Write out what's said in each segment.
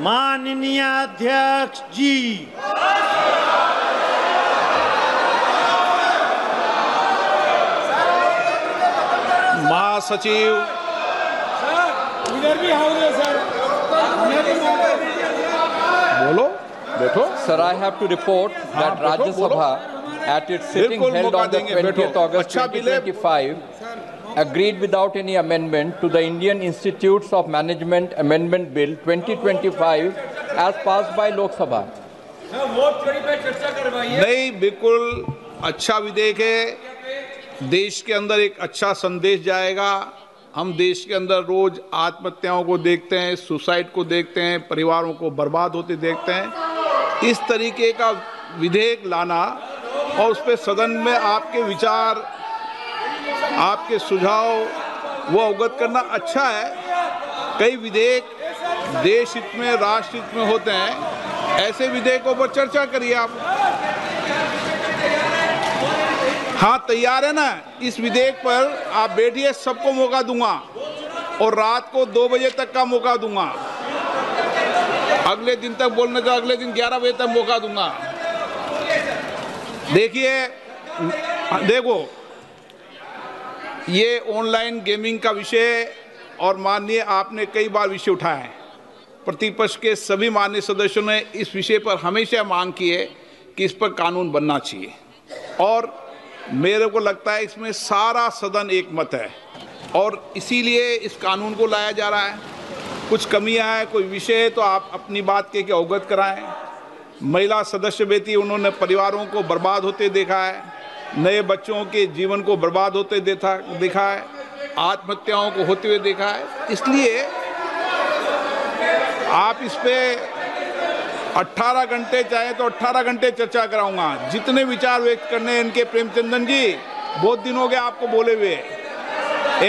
माननीय अध्यक्ष जी, महासचिव, इधर भी आओगे सर, बोलो, बैठो। Sir, I have to report that बैठो, Rajya बोलो। Sabha at its sitting बिल्कुल held मौका on the देंगे, 20th बैठो। August अच्छा बिले- 2025 agreed without any amendment to the Indian Institutes of Management Amendment Bill 2025 as passed by Lok Sabha. नहीं, बिल्कुल अच्छा विधेयक है। देश के अंदर एक अच्छा संदेश जाएगा। हम देश के अंदर रोज आत्महत्याओं को देखते हैं, सुसाइड को देखते हैं, परिवारों को बर्बाद होते देखते हैं। इस तरीके का विधेयक लाना और उस पर सदन में आपके विचार, आपके सुझाव वो अवगत करना अच्छा है। कई विधेयक देश हित में, राष्ट्र हित में होते हैं, ऐसे विधेयकों पर चर्चा करिए आप। हाँ, तैयार है ना? इस विधेयक पर आप बैठिए, सबको मौका दूंगा और रात को 2 बजे तक का मौका दूंगा। अगले दिन तक बोलने का, अगले दिन 11 बजे तक मौका दूंगा। देखिए, देखो, ये ऑनलाइन गेमिंग का विषय और माननीय आपने कई बार विषय उठाया है। प्रतिपक्ष के सभी माननीय सदस्यों ने इस विषय पर हमेशा मांग की है कि इस पर कानून बनना चाहिए और मेरे को लगता है इसमें सारा सदन एक मत है और इसीलिए इस कानून को लाया जा रहा है। कुछ कमियां हैं, कोई विषय है तो आप अपनी बात के अवगत कराएं। महिला सदस्य बेटी, उन्होंने परिवारों को बर्बाद होते देखा है, नए बच्चों के जीवन को बर्बाद होते देखा है, आत्महत्याओं को होते हुए देखा है। इसलिए आप इस पे 18 घंटे चाहे तो 18 घंटे चर्चा कराऊंगा। जितने विचार व्यक्त करने हैं इनके प्रेमचंदन जी, बहुत दिन हो गए आपको बोले हुए।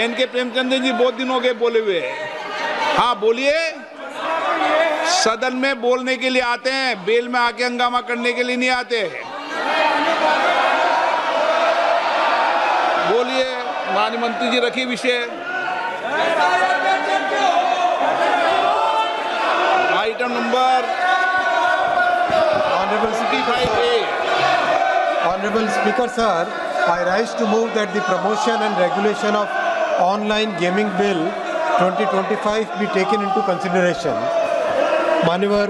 इनके प्रेमचंदन जी बहुत दिन हो गए बोले हुए। हाँ बोलिए, सदन में बोलने के लिए आते हैं, बेल में आके हंगामा करने के लिए नहीं आते। बोलिए माननीय मंत्री जी, रखिए विषय। Item number Honorable Speaker, sir, I rise to move that the promotion and regulation of online gaming bill 2025 be taken into consideration. माननीय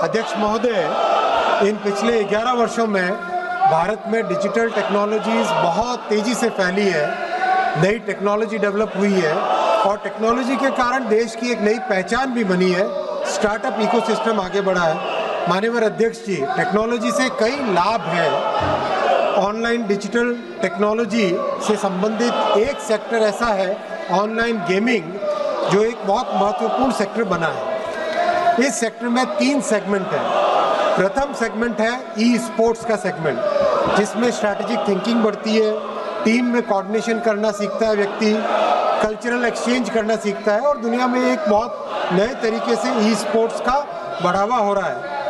अध्यक्ष महोदय, इन पिछले 11 वर्षों में भारत में डिजिटल टेक्नोलॉजीज बहुत तेज़ी से फैली है, नई टेक्नोलॉजी डेवलप हुई है और टेक्नोलॉजी के कारण देश की एक नई पहचान भी बनी है, स्टार्टअप इकोसिस्टम आगे बढ़ा है। माननीय अध्यक्ष जी, टेक्नोलॉजी से कई लाभ हैं। ऑनलाइन डिजिटल टेक्नोलॉजी से संबंधित एक सेक्टर ऐसा है, ऑनलाइन गेमिंग, जो एक बहुत महत्वपूर्ण सेक्टर बना है। इस सेक्टर में 3 सेगमेंट हैं। प्रथम सेगमेंट है ई स्पोर्ट्स का सेगमेंट, जिसमें स्ट्रैटेजिक थिंकिंग बढ़ती है, टीम में कोऑर्डिनेशन करना सीखता है व्यक्ति, कल्चरल एक्सचेंज करना सीखता है और दुनिया में एक बहुत नए तरीके से ई स्पोर्ट्स का बढ़ावा हो रहा है।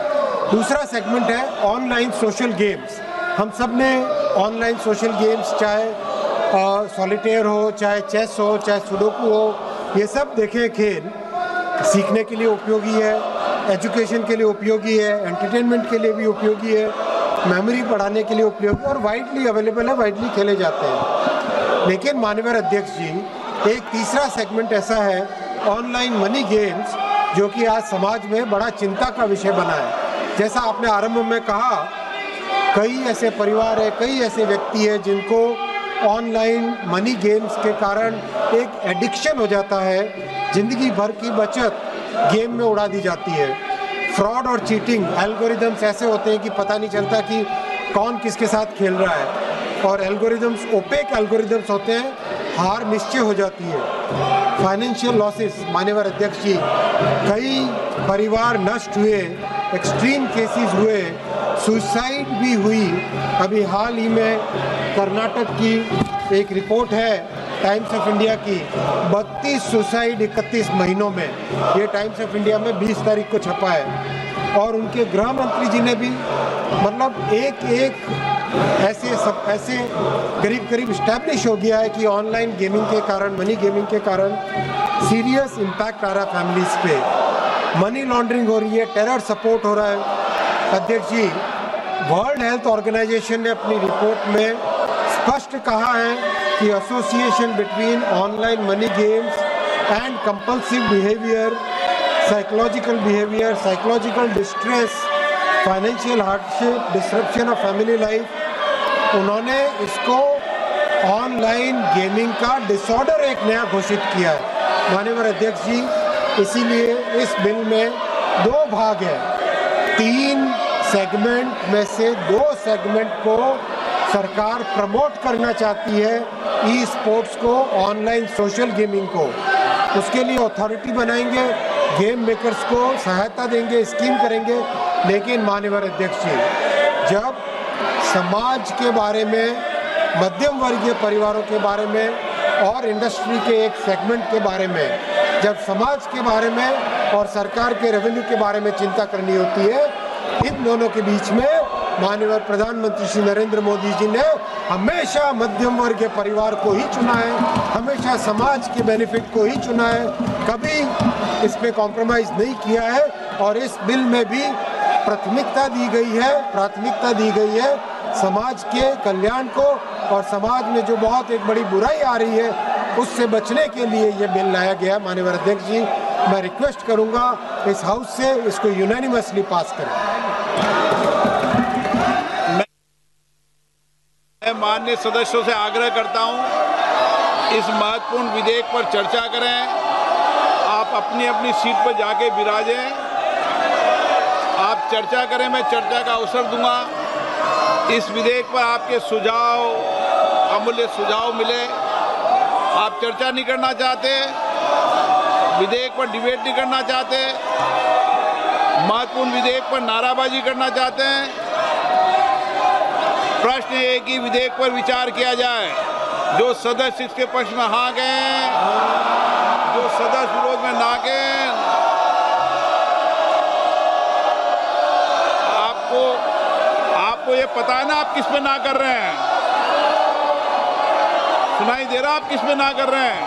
दूसरा सेगमेंट है ऑनलाइन सोशल गेम्स। हम सब ने ऑनलाइन सोशल गेम्स, चाहे सॉलिटेयर हो, चाहे चेस हो, चाहे सुडोकू हो, ये सब देखे खेल। सीखने के लिए उपयोगी है, एजुकेशन के लिए उपयोगी है, एंटरटेनमेंट के लिए भी उपयोगी है, मेमोरी बढ़ाने के लिए उपयोगी और वाइडली अवेलेबल है, वाइडली खेले जाते हैं। लेकिन माननीय अध्यक्ष जी, एक तीसरा सेगमेंट ऐसा है, ऑनलाइन मनी गेम्स, जो कि आज समाज में बड़ा चिंता का विषय बना है। जैसा आपने आरंभ में कहा, कई ऐसे परिवार है, कई ऐसे व्यक्ति है जिनको ऑनलाइन मनी गेम्स के कारण एक एडिक्शन हो जाता है, जिंदगी भर की बचत गेम में उड़ा दी जाती है। फ्रॉड और चीटिंग एल्गोरिदम्स ऐसे होते हैं कि पता नहीं चलता कि कौन किसके साथ खेल रहा है और एल्गोरिदम्स ओपेक एल्गोरिदम्स होते हैं, हार निश्चय हो जाती है। फाइनेंशियल लॉसेस, माननीय अध्यक्ष जी, कई परिवार नष्ट हुए, एक्सट्रीम केसेस हुए, सुसाइड भी हुई। अभी हाल ही में कर्नाटक की एक रिपोर्ट है टाइम्स ऑफ इंडिया की, 32 सुसाइड 31 महीनों में, ये टाइम्स ऑफ इंडिया में 20 तारीख को छपा है। और उनके गृह मंत्री जी ने भी मतलब एक ऐसे करीब इस्टेब्लिश हो गया है कि ऑनलाइन गेमिंग के कारण, मनी गेमिंग के कारण सीरियस इम्पैक्ट आ रहा है फैमिलीज पे। मनी लॉन्ड्रिंग हो रही है, टेरर सपोर्ट हो रहा है। अध्यक्ष जी, वर्ल्ड हेल्थ ऑर्गेनाइजेशन ने अपनी रिपोर्ट में स्पष्ट कहा है कि association between online money games and compulsive behaviour, psychological distress, financial hardship, disruption of family life, उन्होंने इसको ऑनलाइन गेमिंग का डिसऑर्डर एक नया घोषित किया है। माननीय अध्यक्ष जी, इसीलिए इस बिल में 2 भाग है। 3 सेगमेंट में से 2 सेगमेंट को सरकार प्रमोट करना चाहती है, ई स्पोर्ट्स को, ऑनलाइन सोशल गेमिंग को। उसके लिए अथॉरिटी बनाएंगे, गेम मेकर्स को सहायता देंगे, स्कीम करेंगे। लेकिन माननीय अध्यक्ष जी, जब समाज के बारे में, मध्यम वर्गीय परिवारों के बारे में और इंडस्ट्री के एक सेगमेंट के बारे में, जब समाज के बारे में और सरकार के रेवेन्यू के बारे में चिंता करनी होती है, इन दोनों के बीच में माननीय प्रधानमंत्री श्री नरेंद्र मोदी जी ने हमेशा मध्यम वर्ग के परिवार को ही चुना है, हमेशा समाज के बेनिफिट को ही चुना है, कभी इसमें कॉम्प्रोमाइज नहीं किया है। और इस बिल में भी प्राथमिकता दी गई है समाज के कल्याण को, और समाज में जो बहुत एक बड़ी बुराई आ रही है उससे बचने के लिए ये बिल लाया गया। माननीय अध्यक्ष जी, मैं रिक्वेस्ट करूंगा इस हाउस से इसको यूनानिमसली पास करें। मैं माननीय सदस्यों से आग्रह करता हूं, इस महत्वपूर्ण विधेयक पर चर्चा करें। आप अपनी अपनी सीट पर जाके विराजें, आप चर्चा करें, मैं चर्चा का अवसर दूंगा। इस विधेयक पर आपके सुझाव, अमूल्य सुझाव मिले। आप चर्चा नहीं करना चाहते, विधेयक पर डिबेट नहीं करना चाहते, महत्वपूर्ण विधेयक पर नाराबाजी करना चाहते हैं। प्रश्न ये कि विधेयक पर विचार किया जाए। जो सदस्य इसके पक्ष में हाँ गए, जो सदस्य विरोध में ना गए, आपको ये पता है ना आप किस पे ना कर रहे हैं? सुनाई दे रहा आप किस पे ना कर रहे हैं?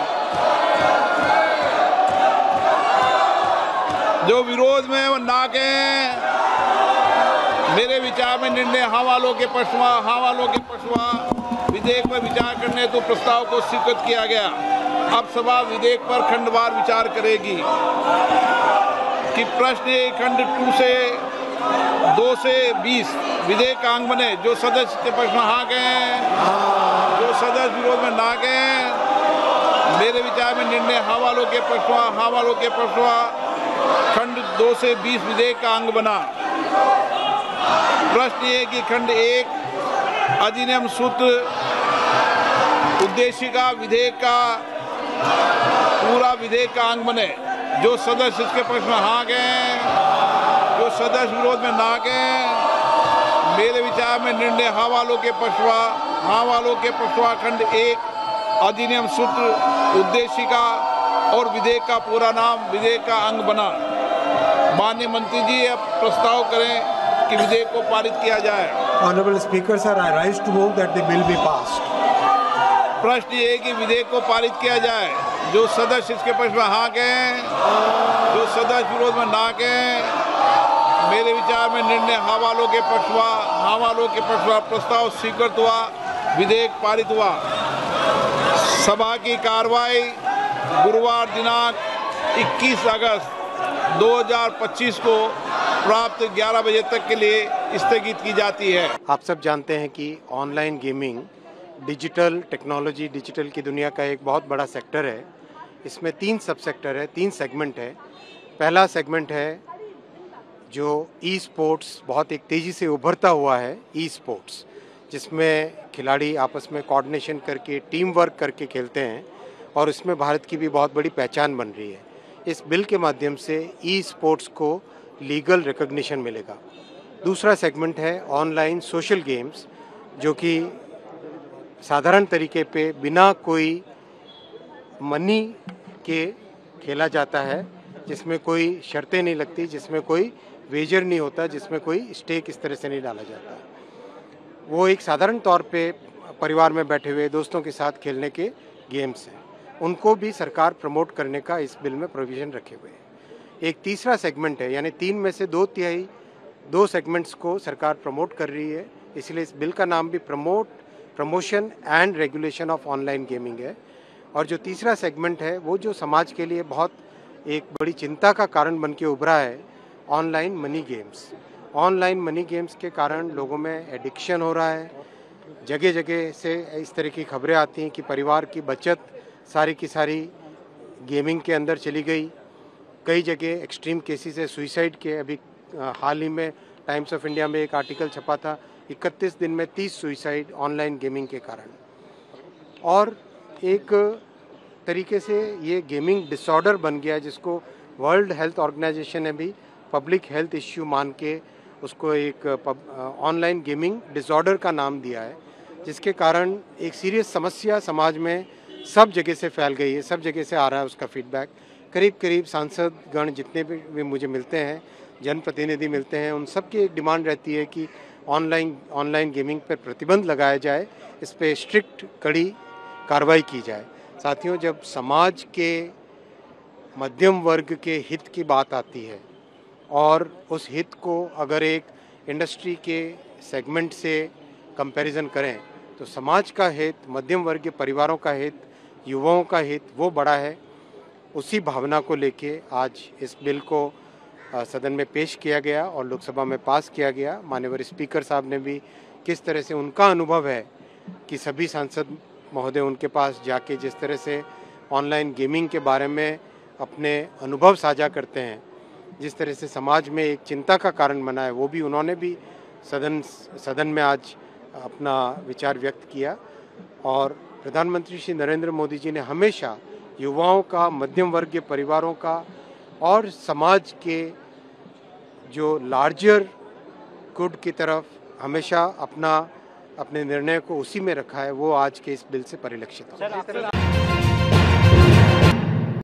जो विरोध में वो ना गए, मेरे विचार में निर्णय हाँ वालों के पक्ष में विधेयक पर विचार करने हेतु प्रस्ताव को स्वीकृत किया गया। अब सभा विधेयक पर खंडवार विचार करेगी। कि प्रश्न खंड 2 से 20 विधेयक का अंग बने। जो सदस्य के पक्ष में हाँ गए, जो सदस्य विरोध में ना गए, मेरे विचार में निर्णय हाँ वालों के पक्ष में खंड 2 से 20 विधेयक का अंग बना। प्रश्न ये कि खंड 1 अधिनियम सूत्र उद्देशिका विधेयक का पूरा विधेयक का अंग बने। जो सदस्य इसके पक्ष में हाँ गए, जो सदस्य विरोध में ना गए, मेरे विचार में निर्णय हाँ वालों के पक्ष में खंड 1 अधिनियम सूत्र उद्देशिका और विधेयक का पूरा नाम विधेयक का अंग बना। माननीय मंत्री जी अब प्रस्ताव करें कि विधेयक को पारित किया जाए। Honourable speaker sir, I rise to move that the bill be passed. प्रश्न ये है कि विधेयक को पारित किया जाए। जो सदस्य इसके पक्ष में हाँ गए, जो सदस्य विरोध में ना गए, मेरे विचार में निर्णय हाँ वालों के पक्ष में प्रस्ताव स्वीकृत हुआ, विधेयक पारित हुआ। सभा की कार्रवाई गुरुवार दिनांक 21 अगस्त 2025 को प्राप्त 11 बजे तक के लिए स्थगित की जाती है। आप सब जानते हैं कि online gaming digital technology, digital की दुनिया का एक बहुत बड़ा सेक्टर है। इसमें 3 सब सेक्टर है, 3 सेगमेंट है। पहला सेगमेंट है जो ई स्पोर्ट्स, बहुत एक तेज़ी से उभरता हुआ है ई स्पोर्ट्स, जिसमें खिलाड़ी आपस में कोऑर्डिनेशन करके, टीम वर्क करके खेलते हैं, और इसमें भारत की भी बहुत बड़ी पहचान बन रही है। इस बिल के माध्यम से ई स्पोर्ट्स को लीगल रिकॉग्निशन मिलेगा। दूसरा सेगमेंट है ऑनलाइन सोशल गेम्स, जो कि साधारण तरीके पे बिना कोई मनी के खेला जाता है, जिसमें कोई शर्तें नहीं लगती, जिसमें कोई वेजर नहीं होता, जिसमें कोई स्टेक इस तरह से नहीं डाला जाता। वो एक साधारण तौर पे परिवार में बैठे हुए दोस्तों के साथ खेलने के गेम्स हैं, उनको भी सरकार प्रमोट करने का इस बिल में प्रोविज़न रखे हुए हैं। एक तीसरा सेगमेंट है, यानी 3 में से 2/3 2 सेगमेंट्स को सरकार प्रमोट कर रही है। इसलिए इस बिल का नाम भी promotion and regulation of online gaming है। और जो तीसरा सेगमेंट है वो जो समाज के लिए बहुत एक बड़ी चिंता का कारण बन के उभरा है, online money games. Online money games के कारण लोगों में एडिक्शन हो रहा है। जगह जगह से इस तरह की खबरें आती हैं कि परिवार की बचत सारी की सारी गेमिंग के अंदर चली गई। कई जगह एक्सट्रीम केसेस है सुसाइड के। अभी हाल ही में टाइम्स ऑफ इंडिया में एक आर्टिकल छपा था, 31 दिन में 30 सुसाइड ऑनलाइन गेमिंग के कारण। और एक तरीके से ये गेमिंग डिसऑर्डर बन गया, जिसको वर्ल्ड हेल्थ ऑर्गेनाइजेशन ने भी पब्लिक हेल्थ इश्यू मान के उसको एक ऑनलाइन गेमिंग डिसऑर्डर का नाम दिया है, जिसके कारण एक सीरियस समस्या समाज में सब जगह से फैल गई है। सब जगह से आ रहा है उसका फीडबैक। करीब करीब सांसद गण जितने भी मुझे मिलते हैं, जनप्रतिनिधि मिलते हैं, उन सब की एक डिमांड रहती है कि ऑनलाइन गेमिंग पर प्रतिबंध लगाया जाए, इस पर स्ट्रिक्ट कड़ी कार्रवाई की जाए। साथियों, जब समाज के मध्यम वर्ग के हित की बात आती है और उस हित को अगर एक इंडस्ट्री के सेगमेंट से कंपैरिजन करें तो समाज का हित, मध्यम वर्ग के परिवारों का हित, युवाओं का हित वो बड़ा है। उसी भावना को लेके आज इस बिल को सदन में पेश किया गया और लोकसभा में पास किया गया। माननीय स्पीकर साहब ने भी किस तरह से उनका अनुभव है कि सभी सांसद महोदय उनके पास जाके जिस तरह से ऑनलाइन गेमिंग के बारे में अपने अनुभव साझा करते हैं, जिस तरह से समाज में एक चिंता का कारण बना है, वो भी उन्होंने भी सदन में आज अपना विचार व्यक्त किया। और प्रधानमंत्री श्री नरेंद्र मोदी जी ने हमेशा युवाओं का, मध्यम वर्ग के परिवारों का और समाज के जो लार्जर गुड की तरफ हमेशा अपने निर्णय को उसी में रखा है, वो आज के इस बिल से परिलक्षित होता है।